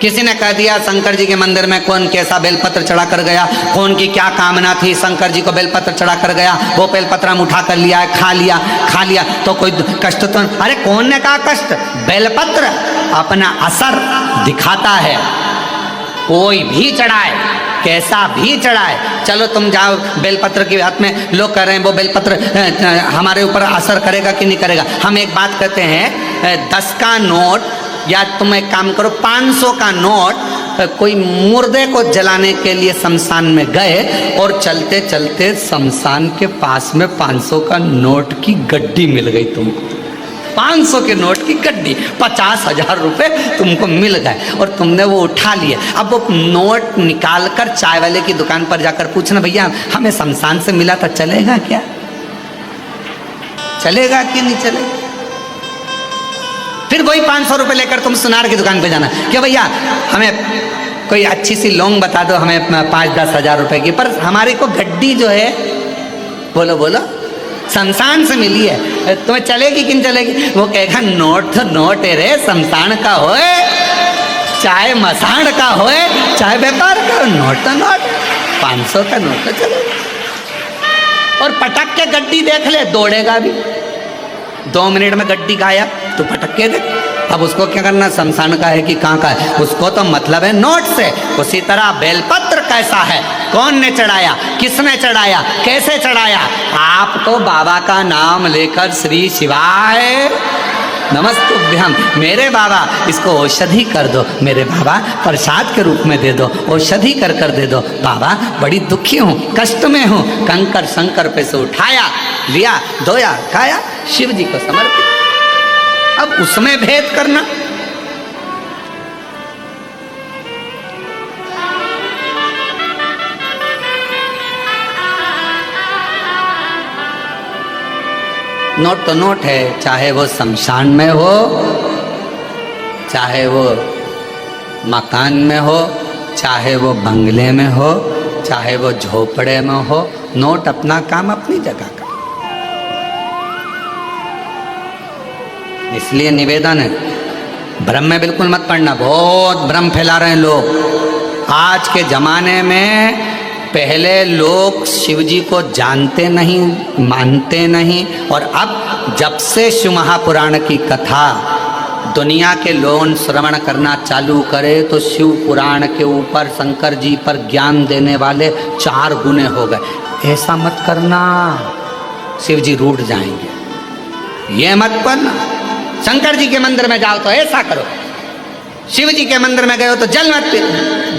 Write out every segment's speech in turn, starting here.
किसी ने कह दिया शंकर जी के मंदिर में कौन कैसा बेलपत्र चढ़ा कर गया, कौन की क्या कामना थी, शंकर जी को बेलपत्र चढ़ा कर गया, वो बेलपत्र हम उठा कर लिया, खा लिया तो कोई कष्ट तो, अरे कौन ने कहा कष्ट? बेलपत्र अपना असर दिखाता है। कोई भी चढ़ाए, कैसा भी चढ़ाए, चलो तुम जाओ बेलपत्र के हाथ में, लोग कह रहे हैं वो बेलपत्र हमारे ऊपर असर करेगा कि नहीं करेगा। हम एक बात कहते हैं, 10 का नोट या तुम एक काम करो 500 का नोट, कोई मुर्दे को जलाने के लिए शमशान में गए और चलते चलते शमशान के पास में 500 का नोट की गड्डी मिल गई तुमको, 500 के नोट की गड्डी, 50,000 रुपये तुमको मिल गए और तुमने वो उठा लिए। अब वो नोट निकाल कर चाय वाले की दुकान पर जाकर पूछना, भैया हमें शमशान से मिला था, चलेगा क्या? चलेगा कि नहीं चलेगा? फिर वही 500 रुपये लेकर तुम सुनार की दुकान पे जाना, क्या भैया हमें कोई अच्छी सी लौंग बता दो, हमें 5-10 हज़ार रुपये की, पर हमारे को गड्डी जो है, बोलो बोलो, शमशान से मिली है, तुम्हें चलेगी कि नहीं चलेगी? वो कहेगा नोट तो नोट है रे, शमशान का होए चाहे मसाण का होए चाहे व्यापार का, नोट तो नोट, 500 का नोट तो चलेगा। और पटक के गड्डी देख ले, दौड़ेगा भी, 2 मिनट में गड्डी गायब, तो पटक के दे। अब उसको क्या करना, शमशान का है कि कहाँ का है, उसको तो मतलब है नोट से। उसी तरह बेलपत्र कैसा है, कौन ने चढ़ाया, किसने चढ़ाया, कैसे चढ़ाया, आप तो बाबा का नाम लेकर श्री शिवाय नमस्तुभ्यम, मेरे बाबा इसको औषधि कर दो, मेरे बाबा प्रसाद के रूप में दे दो, औषधि कर कर दे दो, बाबा बड़ी दुखी हूँ, कष्ट में हूँ, कंकर शंकर पे से उठाया, लिया, धोया, खाया, शिव जी को समर्पित। अब उसमें भेद करना, नोट तो नोट है, चाहे वो शमशान में हो, चाहे वो मकान में हो, चाहे वो बंगले में हो, चाहे वो झोपड़े में हो, नोट अपना काम अपनी जगह का। इसलिए निवेदन है, भ्रम में बिल्कुल मत पड़ना, बहुत भ्रम फैला रहे हैं लोग आज के जमाने में। पहले लोग शिव जी को जानते नहीं, मानते नहीं, और अब जब से शिव महापुराण की कथा दुनिया के लोग श्रवण करना चालू करे तो शिव पुराण के ऊपर शंकर जी पर ज्ञान देने वाले 4 गुने हो गए। ऐसा मत करना, शिव जी रूठ जाएंगे, ये मत करना। शंकर जी के मंदिर में जाओ तो ऐसा करो, शिव जी के मंदिर में गए हो तो जल मत पी।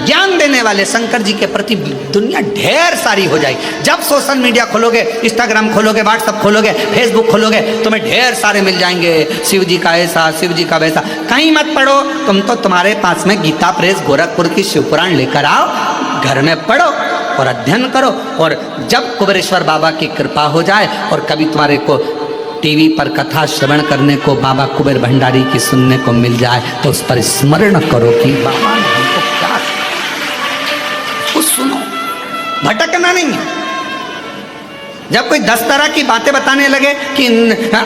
ज्ञान देने वाले शंकर जी के प्रति दुनिया ढेर सारी हो जाएगी। जब सोशल मीडिया खोलोगे, इंस्टाग्राम खोलोगे, व्हाट्सअप खोलोगे, फेसबुक खोलोगे, तुम्हें ढेर सारे मिल जाएंगे, शिव जी का ऐसा, शिव जी का वैसा। कहीं मत पढ़ो, तुम तो तुम्हारे पास में गीता प्रेस गोरखपुर की शिव पुराण लेकर आओ, घर में पढ़ो और अध्ययन करो। और जब कुबेरेश्वर बाबा की कृपा हो जाए और कभी तुम्हारे को टीवी पर कथा श्रवण करने को बाबा कुबेर भंडारी की सुनने को मिल जाए तो उस पर स्मरण करो कि बाबा ने हमको क्या, कुछ सुनो, भटकना नहीं है। जब कोई 10 तरह की बातें बताने लगे कि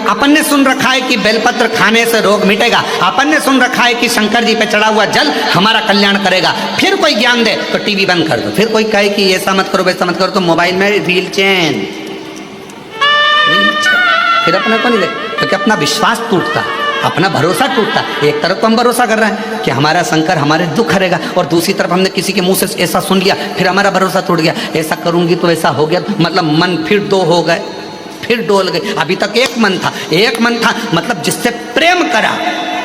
अपन ने सुन रखा है कि बेलपत्र खाने से रोग मिटेगा, अपन ने सुन रखा है कि शंकर जी पे चढ़ा हुआ जल हमारा कल्याण करेगा, फिर कोई ज्ञान दे तो टीवी बंद कर दो। फिर कोई कहे कि ऐसा मत करो वैसा मत करो, तो मोबाइल में रील चैन, फिर अपने को नहीं दे, क्योंकि अपना विश्वास टूटता, अपना भरोसा टूटता। एक तरफ तो हम भरोसा कर रहे हैं कि हमारा शंकर हमारे दुख हरेगा, और दूसरी तरफ हमने किसी के मुंह से ऐसा सुन लिया, फिर हमारा भरोसा टूट गया, ऐसा करूंगी तो ऐसा हो गया, मतलब मन फिर 2 हो गए, फिर डोल गए। अभी तक एक मन था, मतलब जिससे प्रेम करा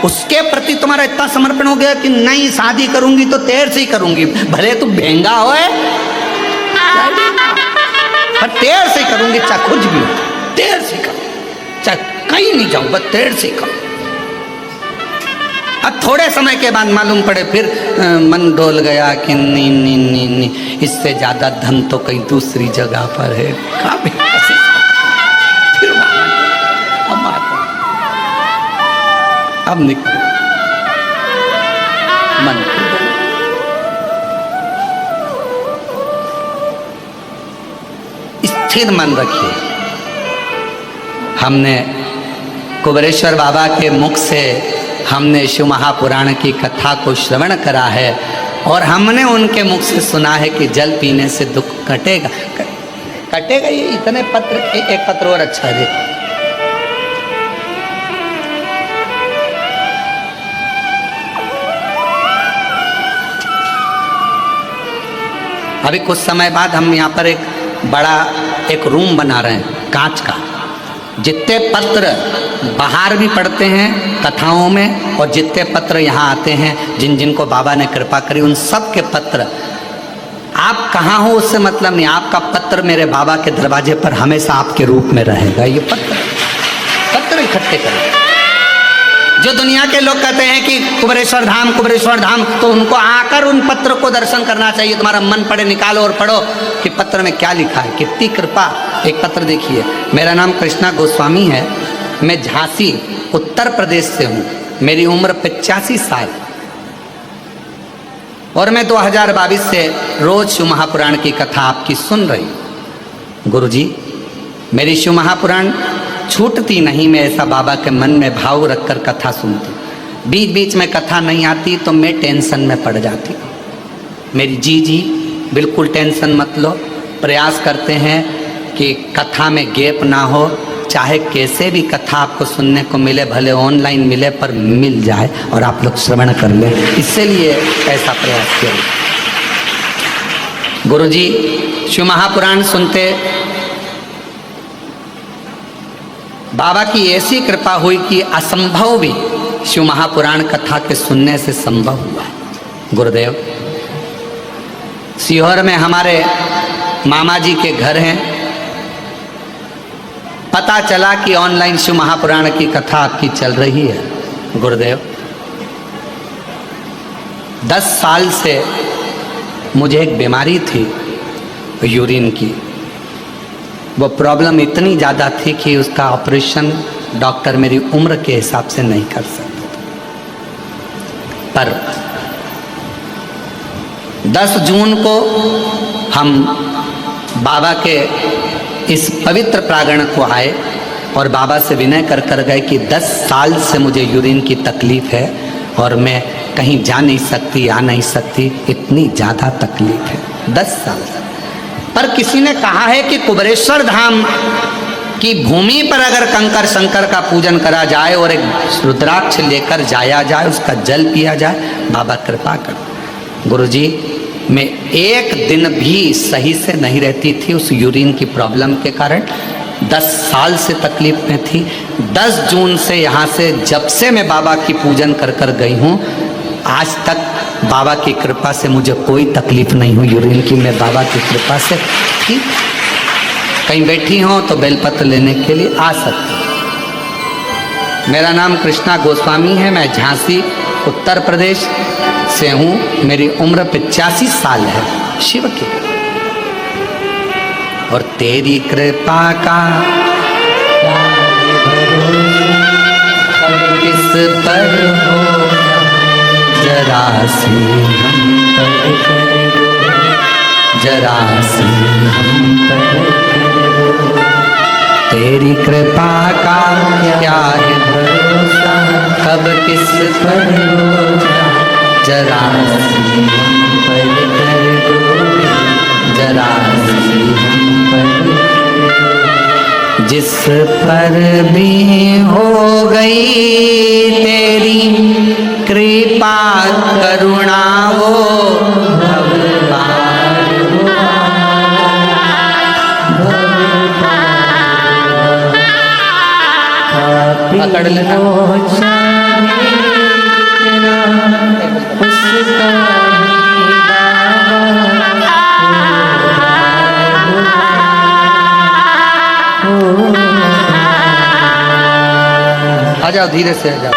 उसके प्रति तुम्हारा इतना समर्पण हो गया कि नहीं शादी करूंगी तो तेरे से ही करूंगी, भले तू भेंगा होए पर तेरे से ही करूंगी, चाहे कुछ भी हो, तेरे से करूंगी, चाहे कहीं नहीं जाऊं, बस तेरे से करूं। अब थोड़े समय के बाद मालूम पड़े, फिर मन डोल गया कि नहीं, इससे ज्यादा धन तो कहीं दूसरी जगह पर है, फिर अब निकल मन स्थिर मन रखिए। हमने कुबेरेश्वर बाबा के मुख से हमने शिव महापुराण की कथा को श्रवण करा है और हमने उनके मुख से सुना है कि जल पीने से दुख कटेगा। कटेगा ये इतने पत्र, एक पत्र और अच्छा है। अभी कुछ समय बाद हम यहाँ पर एक बड़ा एक रूम बना रहे हैं कांच का। जितने पत्र बाहर भी पढ़ते हैं कथाओं में और जितने पत्र यहाँ आते हैं, जिन जिनको बाबा ने कृपा करी, उन सब के पत्र, आप कहाँ हो उससे मतलब नहीं, आपका पत्र मेरे बाबा के दरवाजे पर हमेशा आपके रूप में रहेगा। ये पत्र इकट्ठे करें। जो दुनिया के लोग कहते हैं कि कुबेरेश्वर धाम, तो उनको आकर उन पत्र को दर्शन करना चाहिए। तुम्हारा मन पड़े निकालो और पढ़ो कि पत्र में क्या लिखा है, कितनी कृपा। एक पत्र देखिए, मेरा नाम कृष्णा गोस्वामी है, मैं झांसी उत्तर प्रदेश से हूँ, मेरी उम्र 85 साल और मैं 2022 से रोज शिव महापुराण की कथा आपकी सुन रही हूँ। गुरुजी, मेरी शिव महापुराण छूटती नहीं, मैं ऐसा बाबा के मन में भाव रखकर कथा सुनती। बीच बीच में कथा नहीं आती तो मैं टेंशन में पड़ जाती। मेरी जी बिल्कुल टेंशन मत लो। प्रयास करते हैं कि कथा में गैप ना हो, चाहे कैसे भी कथा आपको सुनने को मिले, भले ऑनलाइन मिले पर मिल जाए और आप लोग श्रवण कर लें, इसलिए ऐसा प्रयास किया। गुरुजी, शिव महापुराण सुनते बाबा की ऐसी कृपा हुई कि असंभव भी शिव महापुराण कथा के सुनने से संभव हुआ। गुरुदेव, सीहोर में हमारे मामा जी के घर हैं, पता चला कि ऑनलाइन शिव महापुराण की कथा आपकी चल रही है। गुरुदेव, 10 साल से मुझे एक बीमारी थी यूरिन की। वो प्रॉब्लम इतनी ज़्यादा थी कि उसका ऑपरेशन डॉक्टर मेरी उम्र के हिसाब से नहीं कर सकते। पर 10 जून को हम बाबा के इस पवित्र प्रांगण को आए और बाबा से विनय कर गए कि 10 साल से मुझे यूरिन की तकलीफ़ है और मैं कहीं जा नहीं सकती, आ नहीं सकती, इतनी ज़्यादा तकलीफ़ है। 10 साल। पर किसी ने कहा है कि कुबेरेश्वर धाम की भूमि पर अगर कंकर शंकर का पूजन करा जाए और एक रुद्राक्ष लेकर जाया जाए, उसका जल पिया जाए, बाबा कृपा कर। गुरुजी, मैं एक दिन भी सही से नहीं रहती थी उस यूरिन की प्रॉब्लम के कारण। 10 साल से तकलीफ में थी। 10 जून से यहाँ से जब से मैं बाबा की पूजन कर गई हूँ, आज तक बाबा की कृपा से मुझे कोई तकलीफ नहीं हुई यूरिन की। मैं बाबा की कृपा से ठीक कहीं बैठी हूँ तो बेलपत्र लेने के लिए आ सकती। मेरा नाम कृष्णा गोस्वामी है, मैं झांसी उत्तर प्रदेश से हूँ, मेरी उम्र 85 साल है। शिव की और तेरी कृपा का किस पर हो, जरा सी हम पर कर दो, जरा सी हम पर कर दो। तेरी कृपा का क्या है भरोसा, कब किस पर हो, जरा सी हम पर कर दो, जरा सी हम पर कर दो। जिस पर भी हो गई तेरी कृपा करुणा, वो भगवान पकड़ लेना। आ जाओ, धीरे से आ जाओ।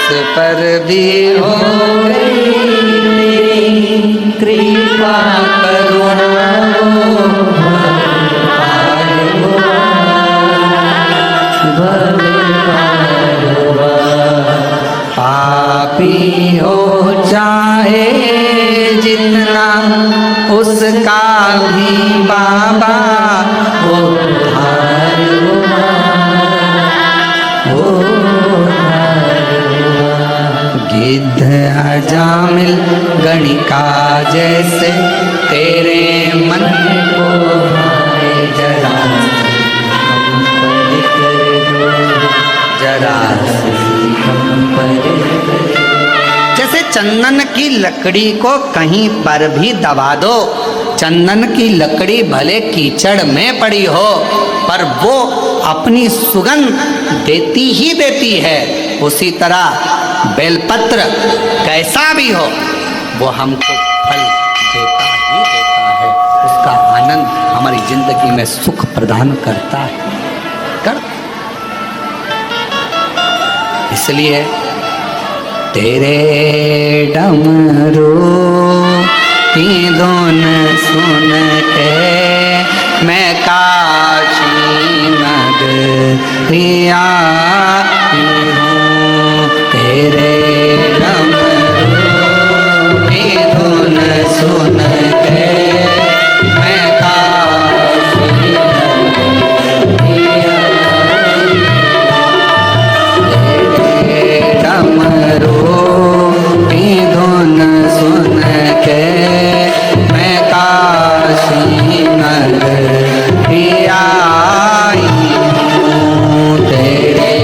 पर भी हो कृपा करुणा पापी हो चाहे जितना उसका भी बाबा गिद्ध अजामिल गणिका जैसे तेरे मन को जरा जरा जैसे चंदन की लकड़ी को कहीं पर भी दबा दो, चंदन की लकड़ी भले कीचड़ में पड़ी हो पर वो अपनी सुगंध देती ही देती है। उसी तरह बेलपत्र कैसा भी हो वो हमको फल देता ही देता है, उसका आनंद हमारी जिंदगी में सुख प्रदान करता है। इसलिए तेरे डमरू की धुन सुन के मैं काशी नगरिया हूँ, तेरे डमरू की धुन सुन के मैं काशी नगरिया, तेरे डमरू की धुन सुन के मैं काशी नगरिया आई हूँ, तेरे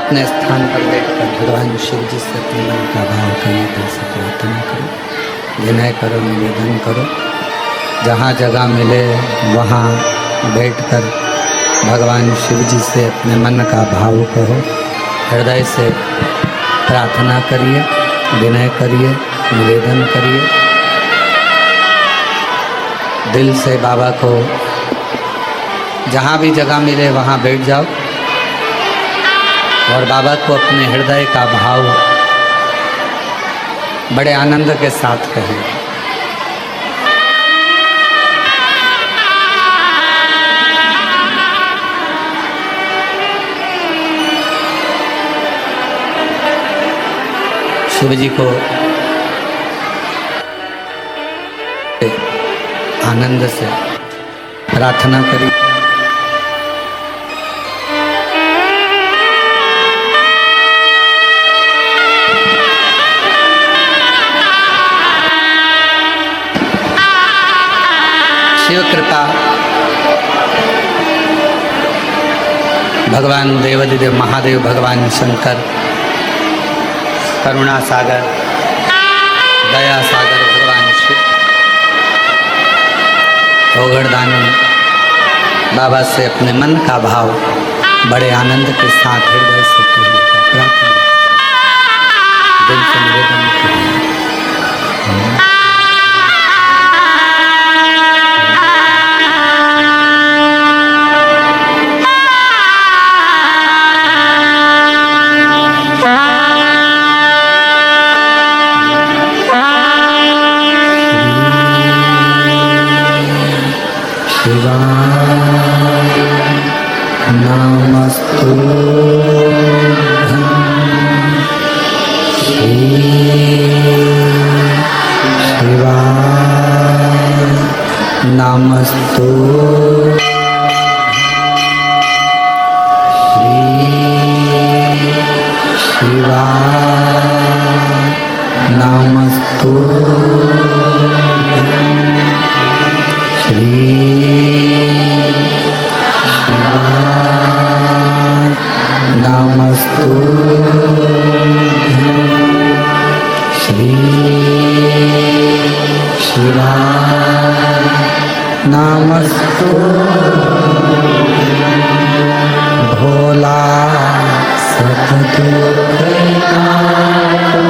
अपने स्थान पर बैठकर भगवान शिव जी से अपने मन का भाव करिए, दिल से प्रार्थना करो, विनय करो, निवेदन करो। जहाँ जगह मिले वहाँ बैठकर भगवान शिव जी से अपने मन का भाव कहो, हृदय से प्रार्थना करिए, विनय करिए, निवेदन करिए। दिल से बाबा को जहाँ भी जगह मिले वहाँ बैठ जाओ और बाबा को अपने हृदय का भाव बड़े आनंद के साथ कहें। शिव जी को आनंद से प्रार्थना करी। शिव कृपा भगवान देवाधिदेव महादेव, भगवान शंकर, करुणा सागर, दया सागर भगवान शिव, ओगड़दानी बाबा से अपने मन का भाव बड़े आनंद के साथ हृदय से प्रार्थना, दिल से निवेदन करें। नमस्तु शिवाय, नमस्तु शिवाय, नमस्तु नमस्तु श्री शिवाय, नमस्तु भोला सब दुख काटो,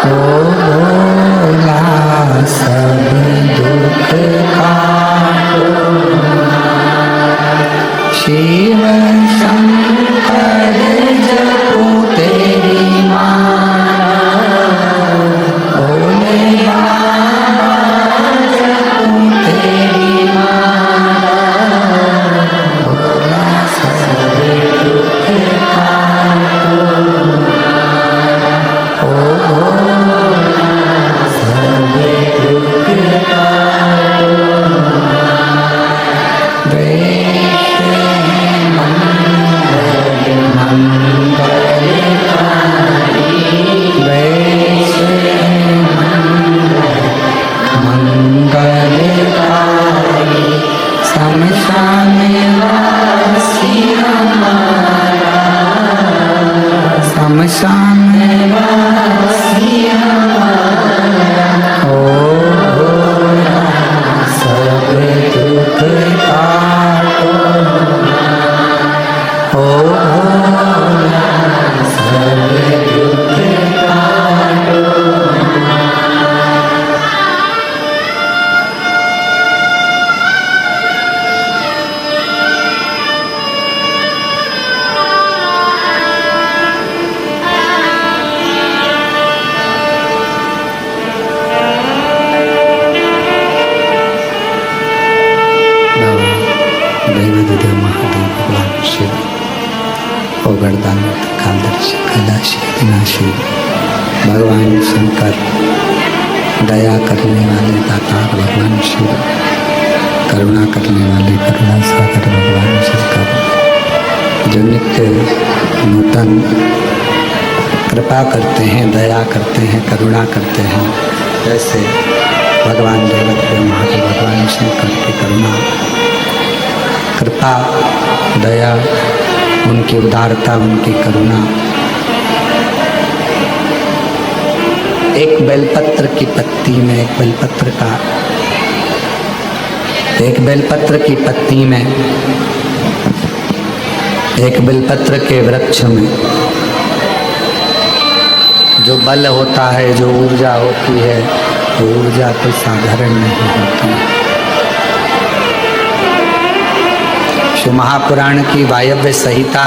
ओ भोला सब दुख काटो, शिव शंकर जपो तेरी माला, भोले बाबा जपो तेरी माला, भोला सब दुख काटो, ओ भोला सब दुख काटो। देवाधिदेव महादेव, भगवान शिव, ओगड़दानी, कालदर्शी, कैलाशी, अविनाशी, भगवान शंकर, दया करने वाले दातार भगवान शिव, करुणा करने वाले करुणा सागर भगवान शंकर, जो नित्य नूतन कृपा करते हैं, दया करते हैं, करुणा करते हैं, जैसे भगवान देवाधिदेव महादेव, भगवान शंकर की करुणा, कृपा, दया, उनकी उदारता, उनकी करुणा। एक बेलपत्र की पत्ती में, एक बेलपत्र की पत्ती में, एक बेलपत्र के वृक्ष में जो बल होता है, जो ऊर्जा होती है, वो ऊर्जा कोई साधारण नहीं होती। शिव महापुराण की वायव्य संहिता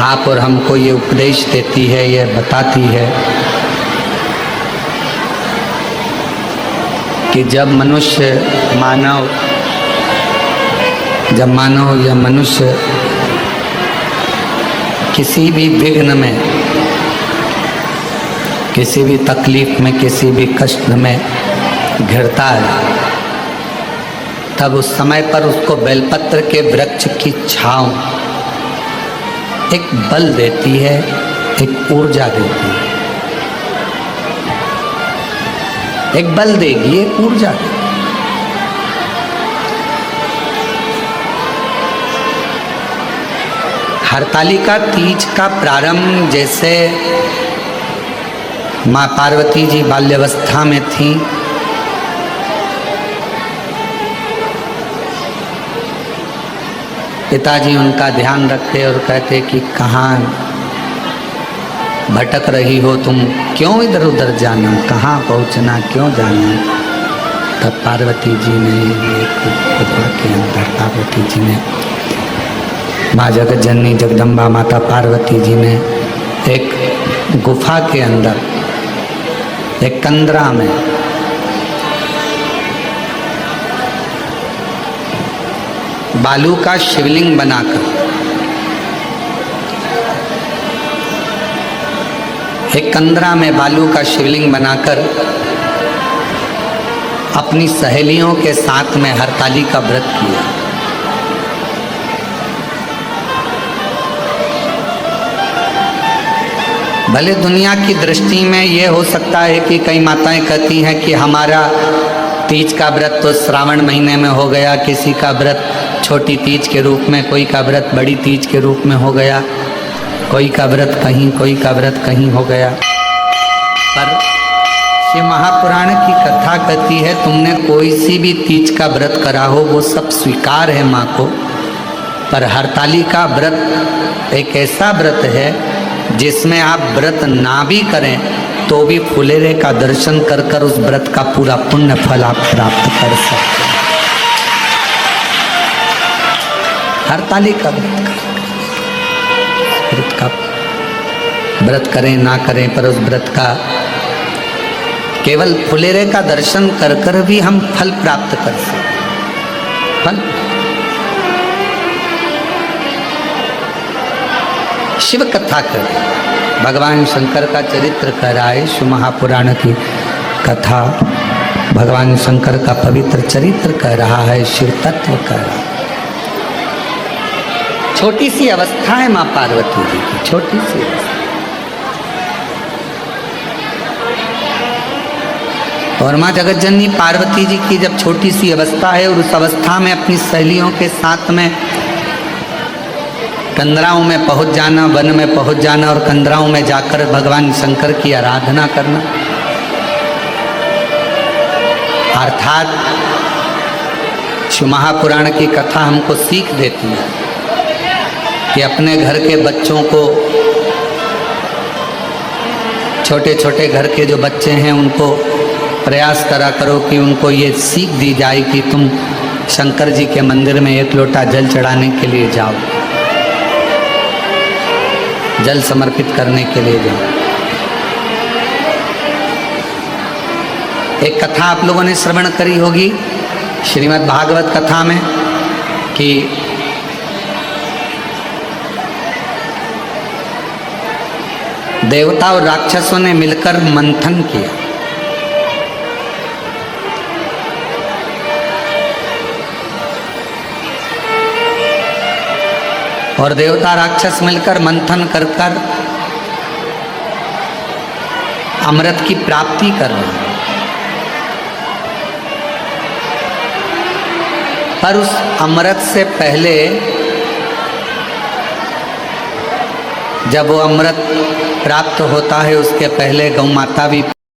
आप और हमको ये उपदेश देती है, ये बताती है कि जब मानव या मनुष्य किसी भी विघ्न में, किसी भी तकलीफ में, किसी भी कष्ट में घिरता है, तब उस समय पर उसको बेलपत्र के वृक्ष की छांव एक बल देती है, एक ऊर्जा देती है। एक बल देगी, एक ऊर्जा देगी। हरतालिका तीज का प्रारंभ जैसे माँ पार्वती जी बाल्यावस्था में थी, पिताजी उनका ध्यान रखते और कहते कि कहाँ भटक रही हो तुम, क्यों इधर उधर जाना, कहाँ पहुँचना, क्यों जाना। तब पार्वती जी ने एक गुफा के अंदर, पार्वती जी ने, माँ जगत जननी जगदम्बा माता पार्वती जी ने एक गुफा के अंदर, एक कंदरा में बालू का शिवलिंग बनाकर, एक कंदरा में बालू का शिवलिंग बनाकर अपनी सहेलियों के साथ में हरताली का व्रत किया। भले दुनिया की दृष्टि में ये हो सकता है कि कई माताएं कहती हैं कि हमारा तीज का व्रत तो श्रावण महीने में हो गया, किसी का व्रत छोटी तीज के रूप में, कोई का व्रत बड़ी तीज के रूप में हो गया, कोई का व्रत कहीं, कोई का व्रत कहीं हो गया। पर शिव महापुराण की कथा कहती है तुमने कोई सी भी तीज का व्रत करा हो वो सब स्वीकार है माँ को, पर हरताली का व्रत एक ऐसा व्रत है जिसमें आप व्रत ना भी करें तो भी फुलेरे का दर्शन कर कर उस व्रत का पूरा पुण्य फल आप प्राप्त कर सकते हैं। हरताली का व्रत करें ना करें, पर उस व्रत का केवल फुलेरे का दर्शन कर कर भी हम फल प्राप्त कर सकते। फल शिव कथा कर, भगवान शंकर का चरित्र कह रहा है शिव महापुराण की कथा, भगवान शंकर का पवित्र चरित्र कह रहा है, शिव तत्व कह रहा है। छोटी सी अवस्था है माँ पार्वती जी की, छोटी सी अवस्था। और माँ जगतजननी पार्वती जी की जब छोटी सी अवस्था है और उस अवस्था में अपनी सहेलियों के साथ में कंदराओं में पहुंच जाना, वन में पहुंच जाना और कंदराओं में जाकर भगवान शंकर की आराधना करना, अर्थात शिव महापुराण की कथा हमको सीख देती है कि अपने घर के बच्चों को, छोटे छोटे घर के जो बच्चे हैं उनको प्रयास करा करो कि उनको ये सीख दी जाए कि तुम शंकर जी के मंदिर में एक लोटा जल चढ़ाने के लिए जाओ, जल समर्पित करने के लिए जाओ। एक कथा आप लोगों ने श्रवण करी होगी श्रीमद् भागवत कथा में कि देवता और राक्षसों ने मिलकर मंथन किया। और देवता राक्षस मिलकर मंथन कर कर अमृत की प्राप्ति कर रहे हैं। पर उस अमृत से पहले जब वो अमृत प्राप्त होता है उसके पहले गौ माता भी